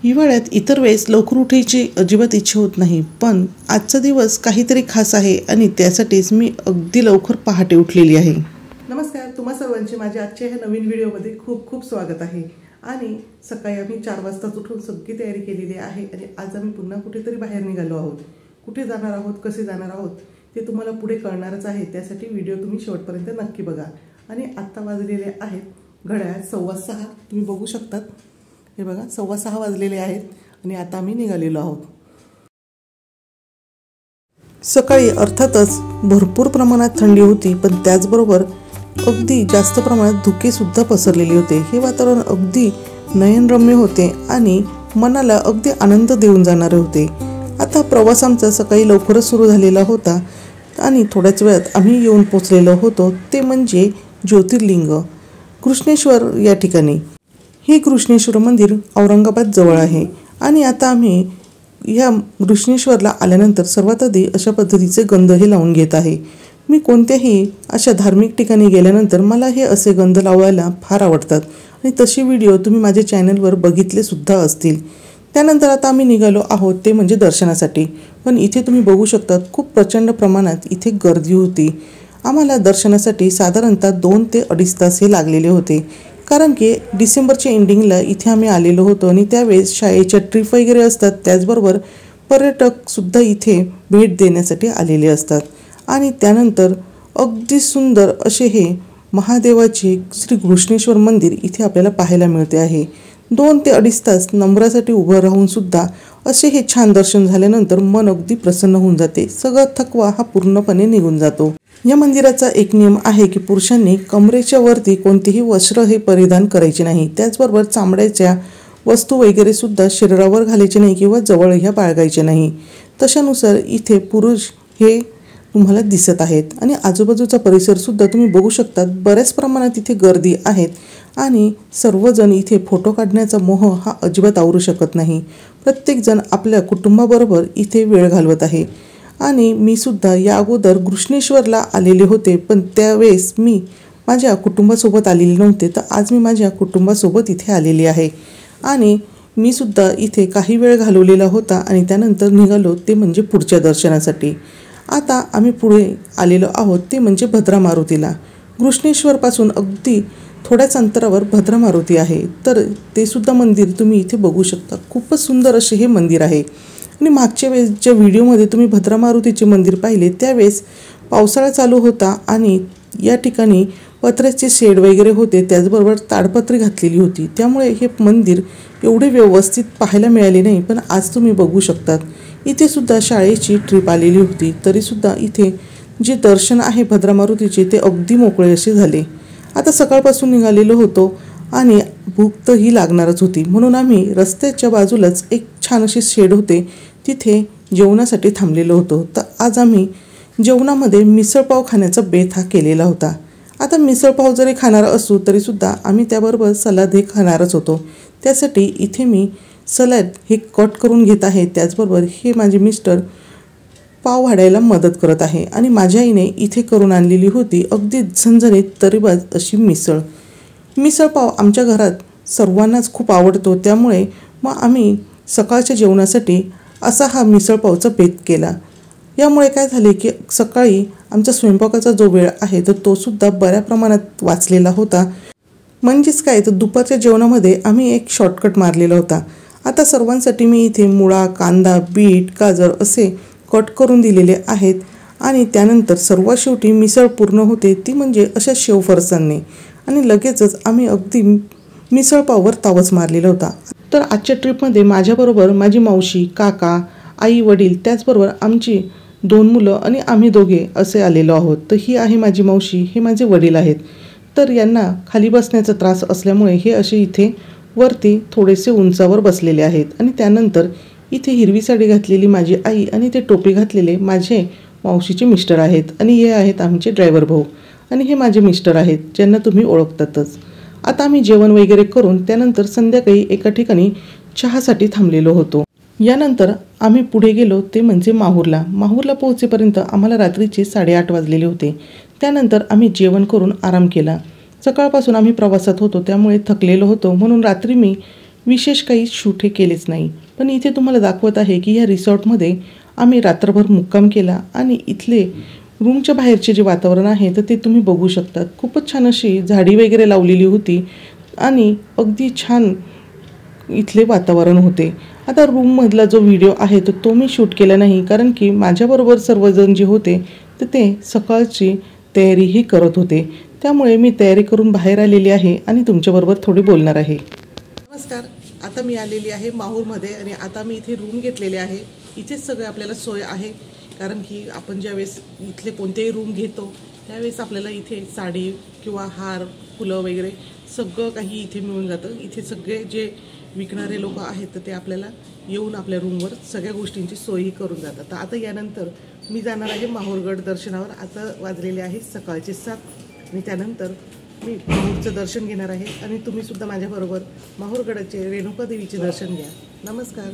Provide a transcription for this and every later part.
हिवाळ्यात इतर वेळेस लवकर उठायची अजिबात इच्छा होत नाही, पण आजचा दिवस काहीतरी खास आहे आणि त्यासाठीच मी अगदी लवकर पहाटे उठलेली आहे. नमस्कार, तुम्हा सर्वांचे माझ्या आजच्या ह्या नवीन व्हिडिओमध्ये खूप खूप स्वागत आहे. आणि सकाळी आम्ही 4 वाजताच उठून सगळी तयारी केलेली आहे आणि आज आम्ही पुन्हा कुठेतरी बाहेर निघालो आहोत. कुठे जाणार आहोत, कसे जाणार आहोत ते तुम्हाला पुढे कळणारच आहे. त्यासाठी व्हिडिओ तुम्ही शेवटपर्यंत नक्की बघा. आणि आत्ता वाजलेले आहेत घड्याळ 6:15. तुम्ही बघू शकतात, हे बघा 6:15 वाजलेले आहेत आणि आता आम्ही निघालेलो आहोत. सकाळी अर्थातच भरपूर प्रमाणात थंडी होती, पण त्याचबरोबर अगदी जास्त प्रमाणात धुके सुद्धा पसरलेले होते. हे वातावरण अगदी नयनरम्य होते आणि मनाला अगदी आनंद देऊन जाणारे होते. आता प्रवास आमचा सकाळी लवकरच सुरू झालेला होता आणि थोड्याच वेळात आम्ही येऊन पोचलेलो होतो. ते म्हणजे ज्योतिर्लिंग कृष्णेश्वर या ठिकाणी. हे कृष्णेश्वर मंदिर औरंगाबाद जवळ आहे. आणि आता आम्ही या कृष्णेश्वरला आल्यानंतर सर्वात आधी अशा पद्धतीचे गंध हे लावून घेत आहे. मी कोणत्याही अशा धार्मिक ठिकाणी गेल्यानंतर मला हे असे गंध लावायला फार आवडतात आणि तशी व्हिडिओ तुम्ही माझ्या चॅनलवर बघितले सुद्धा असतील. त्यानंतर आता आम्ही निघालो आहोत ते म्हणजे दर्शनासाठी. पण इथे तुम्ही बघू शकतात खूप प्रचंड प्रमाणात इथे गर्दी होती. आम्हाला दर्शनासाठी साधारणतः 2 ते 2.5 तास हे लागलेले होते, कारण की डिसेंबरच्या एंडिंगला इथे आम्ही आलेलो होतो आणि त्यावेळेस शाळेच्या ट्रिप वगैरे असतात. त्याचबरोबर पर्यटकसुद्धा इथे भेट देण्यासाठी आलेले असतात. आणि त्यानंतर अगदी सुंदर असे हे महादेवाचे श्री कृष्णेश्वर मंदिर इथे आपल्याला पाहायला मिळते आहे. 2 ते 2.5 तास नंबरासाठी उभं राहून सुद्धा असे हे छान दर्शन झाल्यानंतर मन अगदी प्रसन्न होऊन जाते. सगळा थकवा हा पूर्णपणे निघून जातो. या मंदिराचा एक नियम आहे की पुरुषांनी कमरेच्या वरती कोणतेही वस्त्र हे परिधान करायचे नाही. त्याचबरोबर चामड्याच्या वस्तू वगैरे सुद्धा शरीरावर घालायचे नाही किंवा जवळ ह्या बाळगायचे नाही. तशानुसार इथे पुरुष हे तुम्हाला दिसत आहेत. आणि आजूबाजूचा परिसर सुद्धा तुम्ही बघू शकतात. बऱ्याच प्रमाणात इथे गर्दी आहेत आणि सर्वजण इथे फोटो काढण्याचा मोह हा अजिबात आवरू शकत नाही. प्रत्येकजण आपल्या कुटुंबाबरोबर इथे वेळ घालवत आहे. आणि मी सुद्धा या अगोदर कृष्णेश्वरला आलेले होते, पण त्यावेळेस मी माझ्या कुटुंबासोबत आलेले नव्हते. तर आज मी माझ्या कुटुंबासोबत इथे आलेली आहे आणि मी सुद्धा इथे काही वेळ घालवलेला होता आणि त्यानंतर निघालो ते म्हणजे पुढच्या दर्शनासाठी. आता आम्ही पुढे आलेलो आहोत ते म्हणजे भद्रा मारुतीला. कृष्णेश्वरपासून अगदी थोड्याच अंतरावर भद्रा मारुती आहे. तर ते सुद्धा मंदिर तुम्ही इथे बघू शकता. खूपच सुंदर असे हे मंदिर आहे. आणि मागच्या वेळेस ज्या व्हिडिओमध्ये तुम्ही भद्रा मारुतीचे मंदिर पाहिले त्यावेळेस पावसाळा चालू होता आणि या ठिकाणी पत्र्याचे शेड वगैरे होते, त्याचबरोबर ताडपत्री घातलेली होती. त्यामुळे हे मंदिर एवढे व्यवस्थित पाहायला मिळाले नाही. पण आज तुम्ही बघू शकतात इथे सुद्धा शाळेची ट्रिप आलेली होती, तरीसुद्धा इथे जे दर्शन आहे भद्रा मारुतीचे ते अगदी मोकळे असे झाले. आता सकाळपासून निघालेलो होतो आणि भूक तर ही लागणारच होती, म्हणून आम्ही रस्त्याच्या बाजूलाच एक छान असे शेड होते तिथे जेवणासाठी थांबलेलो होतो. तर आज आम्ही जेवणामध्ये मिसळपाव खाण्याचा बेत हा केलेला होता. आता मिसळपाव जरी खाणार असू तरीसुद्धा आम्ही त्याबरोबर सलाद हे खाणारच होतो. त्यासाठी इथे मी सलाद हे कट करून घेत आहे. त्याचबरोबर हे माझे मिस्टर पाव वाढायला मदत करत आहे. आणि माझ्या आईने इथे करून आणलेली होती अगदी झणझणीत तरीबाज अशी मिसळपाव आमच्या घरात सर्वांनाच खूप आवडतो. त्यामुळे मग आम्ही सकाळच्या जेवणासाठी असा हा मिसळपावचा बेत केला. यामुळे काय झाले की सकाळी आमचा स्वयंपाकाचा जो वेळ आहे तर तो सुद्धा बऱ्या प्रमाणात वाचलेला होता. म्हणजेच काय तर दुपारच्या जेवणामध्ये आम्ही एक शॉर्टकट मारलेला होता. आता सर्वांसाठी मी इथे मुळा, कांदा, बीट, गाजर असे कट करून दिलेले आहेत. आणि त्यानंतर सर्वात शेवटी मिसळ पूर्ण होते ती म्हणजे अशा शेव फरसाणने. आणि लगेचच आम्ही अगदी मिसळपाववर तावच मारलेला होता. तर आजच्या ट्रिपमध्ये माझ्याबरोबर माझी मावशी, काका, आई, वडील, त्याचबरोबर आमची 2 मुलं आणि आम्ही दोघे असे आलेलो आहोत. तर ही आहे माझी मावशी, हे माझे वडील आहेत. तर यांना खाली बसण्याचा त्रास असल्यामुळे हे असे इथे वरती थोडेसे उंचावर बसलेले आहेत. आणि त्यानंतर इथे हिरवी साडी घातलेली माझी आई आणि ते टोपी घातलेले माझे मावशीचे मिस्टर आहेत. आणि हे आहेत आमचे ड्रायव्हर भाऊ आणि हे माझे मिस्टर आहेत ज्यांना तुम्ही ओळखतातच. आता आम्ही जेवण वगैरे करून त्यानंतर संध्याकाळी एका ठिकाणी चहासाठी थांबलेलो होतो. यानंतर आम्ही पुढे गेलो ते म्हणजे माहूरला पोहोचेपर्यंत आम्हाला रात्रीचे 8:30 वाजलेले होते. त्यानंतर आम्ही जेवण करून आराम केला. सकाळपासून आम्ही प्रवासात होतो त्यामुळे थकलेलो होतो, म्हणून रात्री मी विशेष काही शूट हे केलेच नाही. पण इथे तुम्हाला दाखवत आहे की ह्या रिसॉर्टमध्ये आम्ही रात्रभर मुक्काम केला आणि इथले रूमच्या बाहेरचे जे वातावरण आहे तर ते तुम्ही बघू शकता. खूपच छान अशी झाडी वगैरे लावलेली होती आणि अगदी छान इथले वातावरण होते. आता रूममधला जो व्हिडिओ आहे तो मी शूट केला नाही, कारण की माझ्याबरोबर सर्वजण जे होते तर ते सकाळची तयारीही करत होते. त्यामुळे मी तयारी करून बाहेर आलेली आहे आणि तुमच्याबरोबर थोडी बोलणार आहे. नमस्कार. आता मी आलेली आहे माहूरमध्ये आणि आता मी इथे रूम घेतलेले आहे. इथेच सगळे आपल्याला सोय आहे, कारण की आपण ज्यावेळेस इथले कोणतेही रूम घेतो त्यावेळेस आपल्याला इथे साडी किंवा हार, फुलं वगैरे सगळं काही इथे मिळून जातं. इथे सगळे जे विकणारे लोक आहेत तर ते आपल्याला येऊन आपल्या रूमवर सगळ्या गोष्टींची सोयही करून जातात. तर आता यानंतर मी जाणार आहे माहूरगड दर्शनावर. आता वाजलेले आहे सकाळचे 7 आणि त्यानंतर मी माहूरचं दर्शन घेणार आहे आणि तुम्हीसुद्धा माझ्याबरोबर माहूरगडाचे रेणुका देवीचे दर्शन घ्या. नमस्कार.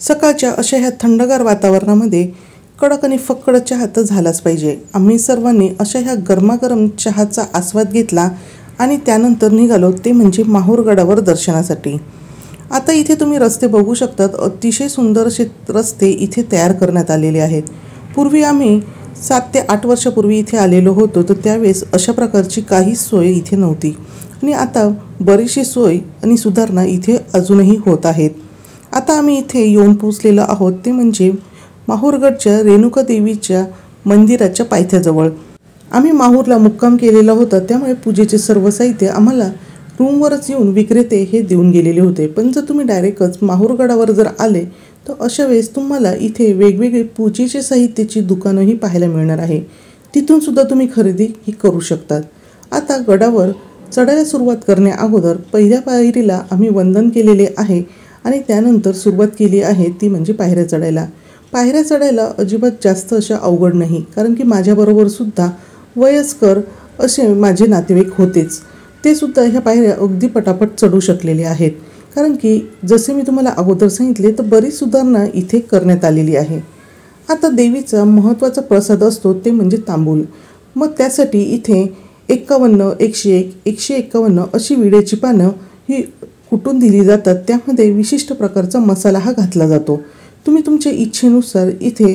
सकाळच्या अशा ह्या थंडगार वातावरणामध्ये कडक आणि फक्कड चहा तर झालाच पाहिजे. आम्ही सर्वांनी अशा ह्या गरमागरम चहाचा आस्वाद घेतला आणि त्यानंतर निघालो ते म्हणजे माहूरगडावर दर्शनासाठी. आता इथे तुम्ही रस्ते बघू शकतात. अतिशय सुंदर असे रस्ते इथे तयार करण्यात आलेले आहेत. पूर्वी आम्ही 7 ते 8 वर्षापूर्वी इथे आलेलो होतो तर त्यावेळेस अशा प्रकारची काहीच सोय इथे नव्हती आणि आता बरीचशी सोय आणि सुधारणा इथे अजूनही होत आहेत. आता आम्ही इथे येऊन पोचलेलो आहोत ते म्हणजे माहूरगडच्या रेणुका देवीच्या मंदिराच्या पायथ्याजवळ. आम्ही माहूरला मुक्काम केलेला होता, त्यामुळे पूजेचे सर्व साहित्य आम्हाला रूमवरच येऊन विक्रेते हे देऊन गेलेले होते. पण जर तुम्ही डायरेक्टच माहूरगडावर जर आले तर अशा वेळेस तुम्हाला इथे वेगवेगळे पूजेचे साहित्याची दुकानंही पाहायला मिळणार आहे. तिथून सुद्धा तुम्ही खरेदी ही करू शकतात. आता गडावर चढायला सुरुवात करण्या अगोदर पहिल्या पायरीला आम्ही वंदन केलेले आहे आणि त्यानंतर सुरुवात केली आहे ती म्हणजे पायऱ्या चढायला. पायऱ्या चढायला अजिबात जास्त अशा अवघड नाही, कारण की माझ्याबरोबर सुद्धा वयस्कर असे माझे नातेवाईक होतेच. ते सुद्धा ह्या पायऱ्या अगदी पटापट चढू शकलेले आहेत, कारण की जसे मी तुम्हाला अगोदर सांगितले तर बरीच सुधारणा इथे करण्यात आलेली आहे. आता देवीचा महत्त्वाचा प्रसाद असतो ते म्हणजे तांबूल. मग त्यासाठी इथे 51, 101, 151 अशी विड्याची पानं ही कुटून दिली जातात. त्यामध्ये विशिष्ट प्रकारचा मसाला हा घातला जातो. तुम्ही तुमच्या इच्छेनुसार इथे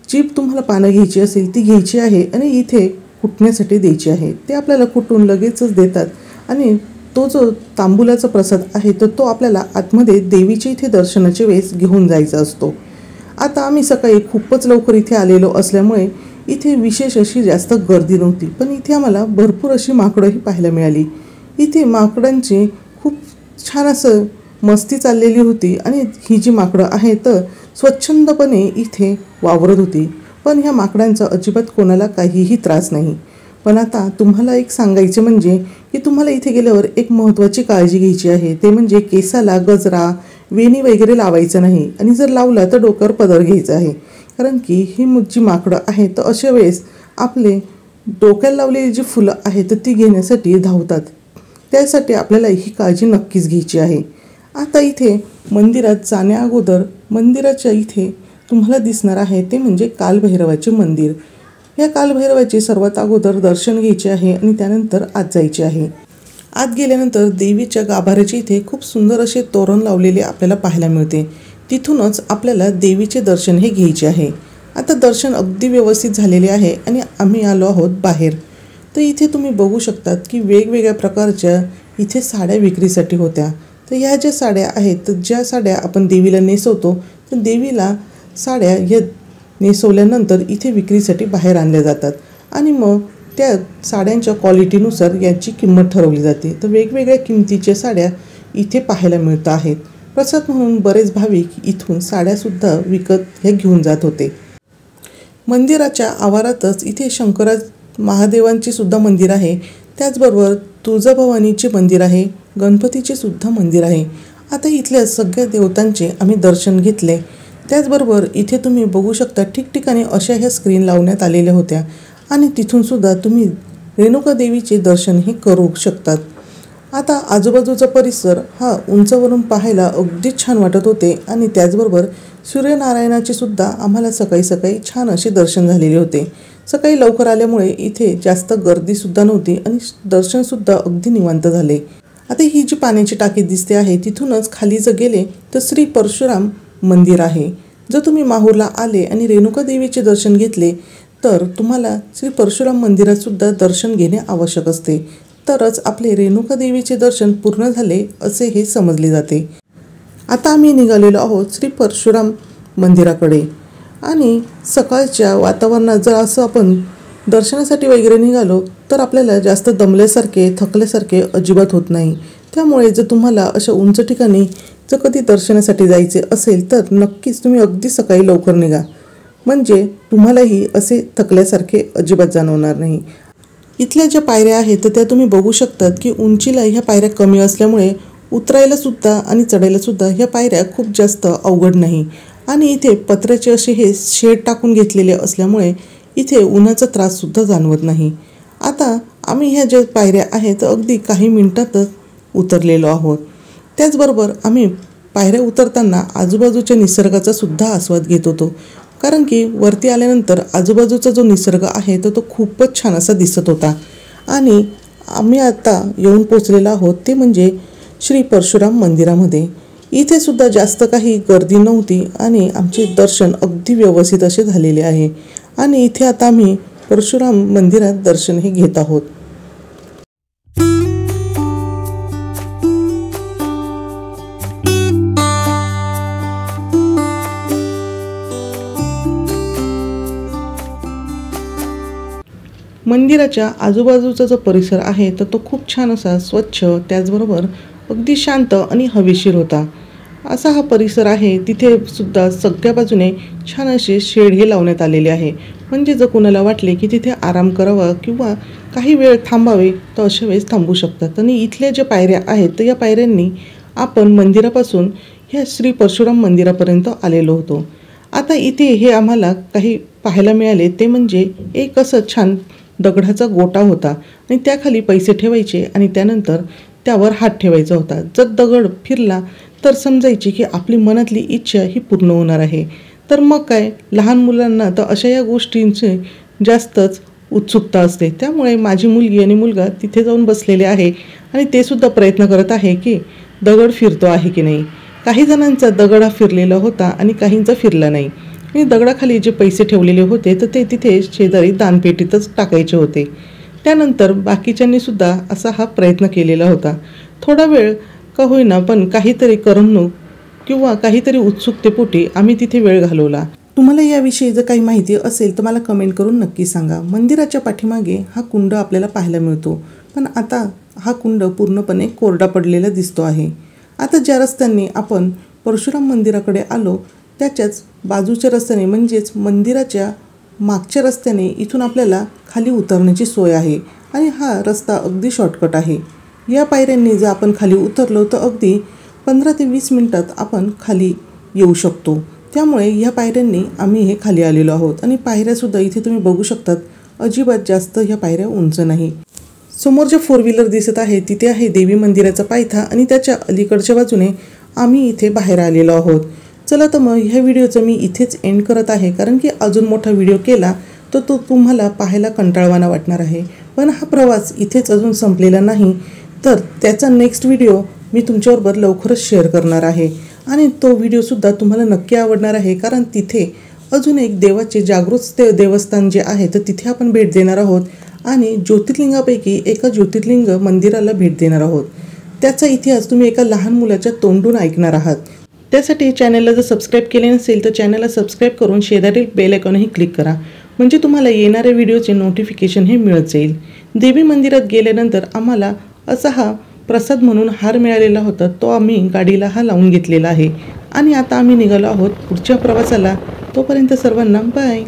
जी तुम्हाला पानं घ्यायची असेल ती घ्यायची आहे आणि इथे कुटण्यासाठी द्यायची आहे. ते आपल्याला कुटून लगेचच देतात आणि तो जो तांबूलाचा प्रसाद आहे तर तो आपल्याला आतमध्ये देवीच्या इथे दर्शनाच्या वेळेस घेऊन जायचा असतो. आता आम्ही सकाळी खूपच लवकर इथे आलेलो असल्यामुळे इथे विशेष अशी जास्त गर्दी नव्हती, पण इथे आम्हाला भरपूर अशी माकडंही पाहायला मिळाली. इथे माकडांची खूप छान असं मस्ती चाललेली होती आणि ही जी माकडं आहे तर स्वच्छंदपणे इथे वावरत होती. पण ह्या माकडांचा अजिबात कोणाला काहीही त्रास नाही. पण आता तुम्हाला एक सांगायचे म्हणजे की तुम्हाला इथे गेल्यावर एक महत्त्वाची काळजी घ्यायची आहे, ते म्हणजे केसाला गजरा, वेणी वगैरे लावायचं नाही आणि जर लावला तर डोक्यावर पदर घ्यायचा आहे, कारण की ही जी माकडं आहेत तर अशा वेळेस आपले डोक्याला लावलेली जी फुलं आहेत तर ती घेण्यासाठी धावतात. त्यासाठी आपल्याला ही काळजी नक्कीच घ्यायची आहे. आता इथे मंदिरात जाण्या अगोदर मंदिराच्या इथे तुम्हाला दिसणार आहे ते म्हणजे कालभैरवाचे मंदिर. या कालभैरवाचे सर्वात अगोदर दर्शन घ्यायचे आहे आणि त्यानंतर आत जायचे आहे. आत गेल्यानंतर देवीच्या गाभाऱ्याच्या इथे खूप सुंदर असे तोरण लावलेले आपल्याला पाहायला मिळते. तिथूनच आपल्याला देवीचे दर्शन हे घ्यायचे आहे. आता दर्शन अगदी व्यवस्थित झालेले आहे आणि आम्ही आलो आहोत बाहेर. तर इथे तुम्ही बघू शकतात की वेगवेगळ्या प्रकारच्या इथे साड्या विक्रीसाठी होत्या. तर ह्या ज्या साड्या आहेत तर ज्या साड्या आपण देवीला नेसवतो तर देवीला साड्या या नेसवल्यानंतर इथे विक्रीसाठी बाहेर आणल्या जातात आणि मग त्या साड्यांच्या क्वालिटीनुसार याची किंमत ठरवली जाते. तर वेगवेगळ्या किमतीच्या साड्या इथे पाहायला मिळत आहेत. प्रसाद म्हणून बरेच भाविक इथून साड्यासुद्धा विकत हे घेऊन जात होते. मंदिराच्या आवारातच इथे शंकराज महादेवांचे सुद्धा मंदिर आहे. त्याचबरोबर तुळजाभवानीचे मंदिर आहे, गणपतीचे सुद्धा मंदिर आहे. आता इथल्या सगळ्या देवतांचे आम्ही दर्शन घेतले. त्याचबरोबर इथे तुम्ही बघू शकता ठिकठिकाणी अशा ह्या स्क्रीन लावण्यात आलेल्या होत्या आणि तिथून सुद्धा तुम्ही रेणुका देवीचे दर्शन हे करू शकतात. आता आजूबाजूचा परिसर हा उंचावरून पाहायला अगदी छान वाटत होते आणि त्याचबरोबर सूर्यनारायणाचे सुद्धा आम्हाला सकाळी सकाळी छान असे दर्शन झालेले होते। सकाळी लवकर आल्यामुळे इथे जास्त गर्दीसुद्धा नव्हती आणि दर्शनसुद्धा अगदी निवांत झाले। आता ही जी पाण्याची टाकी दिसते आहे तिथूनच खाली जर गेले तर श्री परशुराम मंदिर आहे। जर तुम्ही माहूरला आले आणि रेणुका देवीचे दर्शन घेतले तर तुम्हाला श्री परशुराम मंदिरात सुद्धा दर्शन घेणे आवश्यक असते, तरच आपले रेणुका देवीचे दर्शन पूर्ण झाले असे हे समजले जाते। आता आम्ही निघालेलो आहोत श्री परशुराम मंदिराकडे आणि सकाळच्या वातावरणात जर असं आपण दर्शनासाठी वगैरे निघालो तर आपल्याला जास्त दमल्यासारखे थकल्यासारखे अजिबात होत नाही। त्यामुळे जर तुम्हाला अशा उंच ठिकाणी जर कधी दर्शनासाठी जायचे असेल तर नक्कीच तुम्ही अगदी सकाळी लवकर निघा, म्हणजे तुम्हालाही असे थकल्यासारखे अजिबात जाणवणार नाही। इथल्या ज्या पायऱ्या आहेत तर त्या तुम्ही बघू शकतात की उंचीला ह्या पायऱ्या कमी असल्यामुळे उतरायला सुद्धा आणि चढायला सुद्धा ह्या पायऱ्या खूप जास्त अवघड नाही आणि इथे पत्र्याचे असे हे शेड टाकून घेतलेले असल्यामुळे इथे उन्हाचा त्रास सुद्धा जाणवत नाही। आता आम्ही ह्या ज्या पायऱ्या आहेत अगदी काही मिनिटातच उतरलेलो आहोत। त्याचबरोबर आम्ही पायऱ्या उतरताना आजूबाजूच्या निसर्गाचा सुद्धा आस्वाद घेत होतो, कारण की वरती आल्यानंतर आजूबाजूचा जो निसर्ग आहे तो खूपच छान असा दिसत होता। आणि आम्ही आता येऊन पोचलेलो आहोत ते म्हणजे श्री परशुराम मंदिरामध्ये। इथे सुद्धा जास्त काही गर्दी नव्हती आणि आमचे दर्शन अगदी व्यवस्थित असे झालेले आहे आणि इथे आता आम्ही परशुराम मंदिरात दर्शन हे घेत आहोत। मंदिराच्या आजूबाजूचा जो परिसर आहे तर तो खूप छान असा स्वच्छ, त्याचबरोबर अगदी शांत आणि हवेशीर होता असा हा परिसर आहे। तिथे सुद्धा सगळ्या बाजूने छान असे शेड हे लावण्यात आलेले आहे, म्हणजे जर कोणाला वाटले की तिथे आराम करावा किंवा काही वेळ थांबावे तर अशा वेळेस थांबू शकतात। आणि इथल्या ज्या पायऱ्या आहेत तर या पायऱ्यांनी आपण मंदिरापासून ह्या श्री परशुराम मंदिरापर्यंत आलेलो होतो। आता इथे हे आम्हाला काही पाहायला मिळाले ते म्हणजे एक असं छान दगडाचा गोटा होता आणि त्याखाली पैसे ठेवायचे आणि त्यानंतर त्यावर हात ठेवायचा होता। जर दगड फिरला तर समजायची की आपली मनातली इच्छा ही पूर्ण होणार आहे। तर मग काय, लहान मुलांना तर अशा या गोष्टींची जास्तच उत्सुकता असते। त्यामुळे माझी मुलगी आणि मुलगा तिथे जाऊन बसलेले आहे आणि ते सुद्धा प्रयत्न करत आहे की दगड फिरतो आहे की नाही। काही जणांचा दगड हा फिरलेला होता आणि काहींचा फिरला नाही आणि दगडाखाली जे पैसे ठेवलेले होते तर ते तिथे शेजारी दानपेटीतच टाकायचे होते। त्यानंतर बाकीच्यांनी सुद्धा असा हा प्रयत्न केलेला होता। थोडा वेळ का होईना पण काहीतरी करमणूक किंवा काहीतरी उत्सुकतेपोटी आम्ही तिथे वेळ घालवला। तुम्हाला याविषयी जर काही माहिती असेल तर मला कमेंट करून नक्की सांगा। मंदिराच्या पाठीमागे हा कुंड आपल्याला पाहायला मिळतो, पण आता हा कुंड पूर्णपणे कोरडा पडलेला दिसतो आहे। आता ज्या रस्त्याने आपण परशुराम मंदिराकडे आलो त्याच्याच बाजूच्या रस्त्याने म्हणजेच मंदिराच्या मागच्या रस्त्याने इथून आपल्याला खाली उतरण्याची सोय आहे आणि हा रस्ता अगदी शॉर्टकट आहे। या पायऱ्यांनी जर आपण खाली उतरलो तर अगदी 15 ते 20 मिनिटात आपण खाली येऊ शकतो। त्यामुळे या पायऱ्यांनी आम्ही हे खाली आलेलो आहोत आणि पायऱ्यासुद्धा इथे तुम्ही बघू शकतात अजिबात जास्त ह्या पायऱ्या उंच नाही। समोर जे 4 व्हीलर दिसत आहे तिथे आहे देवी मंदिराचा पायथा आणि त्याच्या अलीकडच्या बाजूने आम्ही इथे बाहेर आलेलो आहोत। चला तर मग ह्या व्हिडिओचं मी इथेच एंड करत आहे, कारण की अजून मोठा व्हिडिओ केला तर तो तुम्हाला पाहायला कंटाळवाणा वाटणार आहे। पण हा प्रवास इथेच अजून संपलेला नाही, तर त्याचा नेक्स्ट व्हिडिओ मी तुमच्याबरोबर लवकरच शेअर करणार आहे आणि तो व्हिडिओसुद्धा तुम्हाला नक्की आवडणार आहे, कारण तिथे अजून एक देवाचे जागृत देवस्थान जे आहे तर तिथे आपण भेट देणार आहोत आणि ज्योतिर्लिंगापैकी एका ज्योतिर्लिंग मंदिराला भेट देणार आहोत। त्याचा इतिहास तुम्ही एका लहान मुलाच्या तोंडून ऐकणार आहात। त्यासाठी चॅनलला जर सबस्क्राईब केले नसेल तर चॅनलला सबस्क्राईब करून शेजारील बेल आयकॉनही क्लिक करा, म्हणजे तुम्हाला येणाऱ्या व्हिडिओचे नोटिफिकेशन हे मिळत जाईल। देवी मंदिरात गेल्यानंतर आम्हाला असा हा प्रसाद म्हणून हार मिळालेला होता, तो आम्ही गाडीला हा लावून घेतलेला आहे आणि आता आम्ही निघालो आहोत पुढच्या प्रवासाला। तोपर्यंत सर्वांना बाय।